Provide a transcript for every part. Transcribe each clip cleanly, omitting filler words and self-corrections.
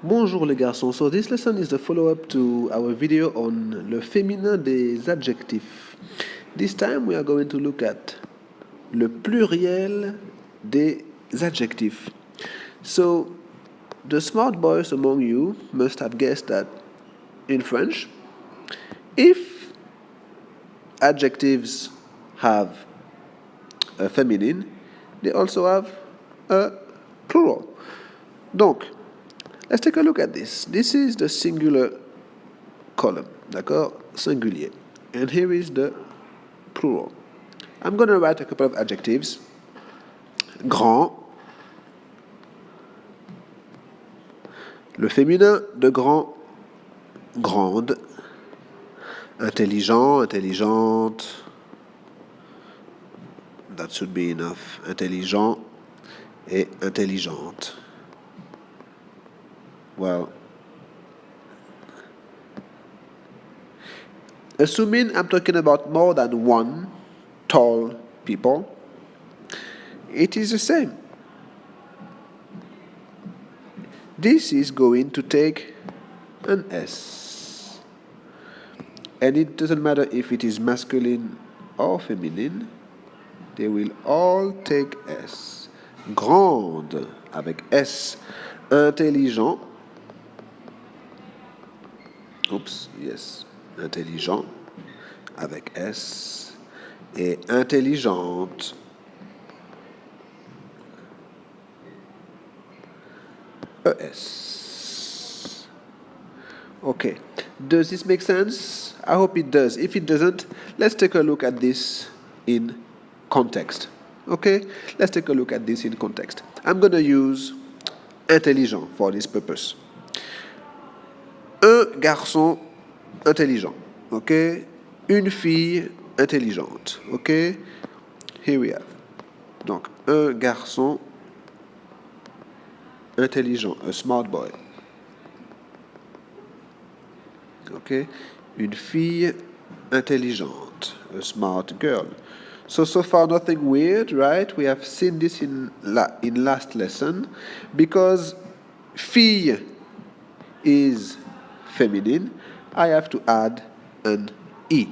Bonjour les garçons, so this lesson is the follow-up to our video on le féminin des adjectifs. This time we are going to look at le pluriel des adjectifs. So the smart boys among you must have guessed that in French, if adjectives have a feminine, they also have a plural. Donc, let's take a look at this. This is the singular column, d'accord? Singulier. And here is the plural. I'm going to write a couple of adjectives. Grand. Le féminin de grand, grande. Intelligent, intelligente. That should be enough. Intelligent et intelligente. Well, assuming I'm talking about more than one tall people, it is the same. This is going to take an S. And it doesn't matter if it is masculine or feminine, they will all take S. Grande avec S. Intelligent. Oups, yes. Intelligent avec S. Et intelligente ES. Okay. Does this make sense? I hope it does. If it doesn't, let's take a look at this in context. Okay? Let's take a look at this in context. I'm going to use intelligent for this purpose. Un garçon intelligent. Okay? Une fille intelligente. Okay? Here we have. Donc, un garçon intelligent, a smart boy. Okay? Une fille intelligente, a smart girl. So far nothing weird, right? We have seen this in last lesson, because fille is feminine, I have to add an E.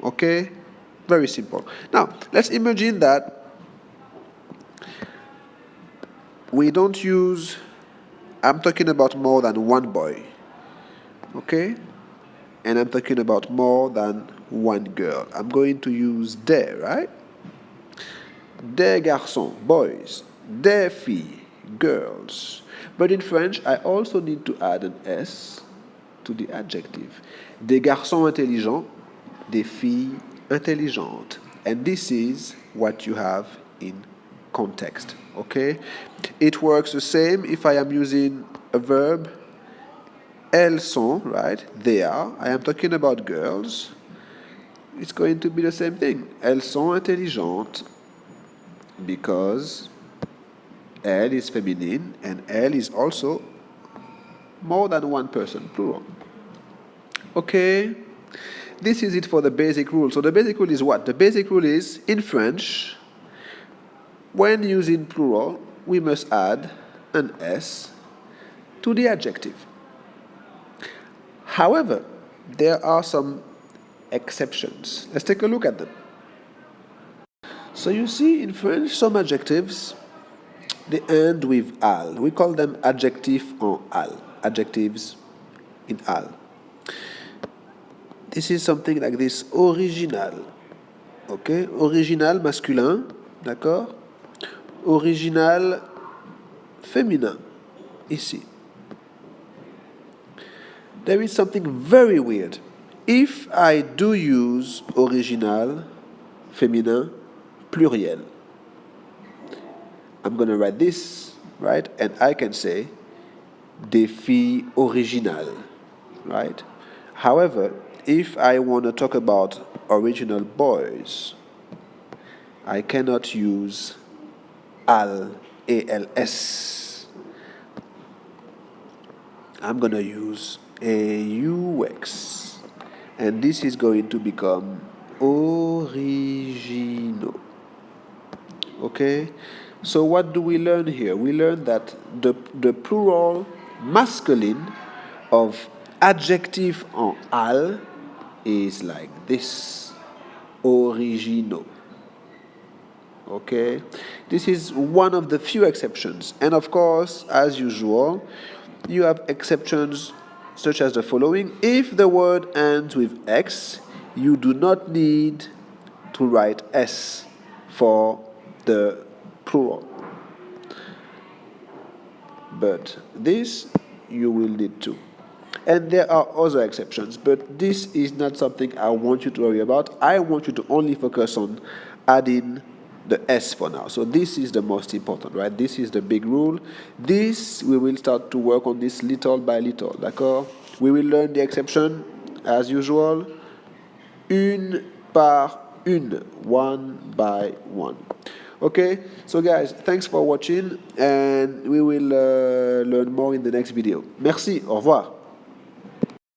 Okay? Very simple. Now, let's imagine that we don't use, I'm talking about more than one boy. Okay? And I'm talking about more than one girl. I'm going to use des, right? Des garçons, boys. Des filles, girls. But in French, I also need to add an S to the adjective. Des garçons intelligents, des filles intelligentes. And this is what you have in context. Okay? It works the same if I am using a verb. Elles sont, right? They are. I am talking about girls. It's going to be the same thing. Elles sont intelligentes because elle is feminine and elle is also more than one person, plural. Okay? This is it for the basic rule. So the basic rule is what? The basic rule is, in French, when using plural, we must add an S to the adjective. However, there are some exceptions. Let's take a look at them. So you see in French, some adjectives, they end with al. We call them adjectifs en al. Adjectives in al. This is something like this, original. Okay? Original masculin, d'accord? Original féminin, ici. There is something very weird. If I do use original, féminin, pluriel, I'm going to write this, right? And I can say des filles originales, right? However, if I want to talk about original boys, I cannot use al, A-L-S. I'm going to use AUX, and this is going to become originaux. Okay? So what do we learn here? We learn that the plural masculine of adjective en al is like this: originaux. Okay, this is one of the few exceptions, and of course, as usual, you have exceptions such as the following. If the word ends with x, you do not need to write s for the plural, but this you will need to. And there are other exceptions, but this is not something I want you to worry about. I want you to only focus on adding the S for now. So this is the most important, right? This is the big rule. This, we will start to work on this little by little, d'accord? We will learn the exception, as usual, une par une, one by one. Okay, so guys, thanks for watching, and we will learn more in the next video. Merci, au revoir.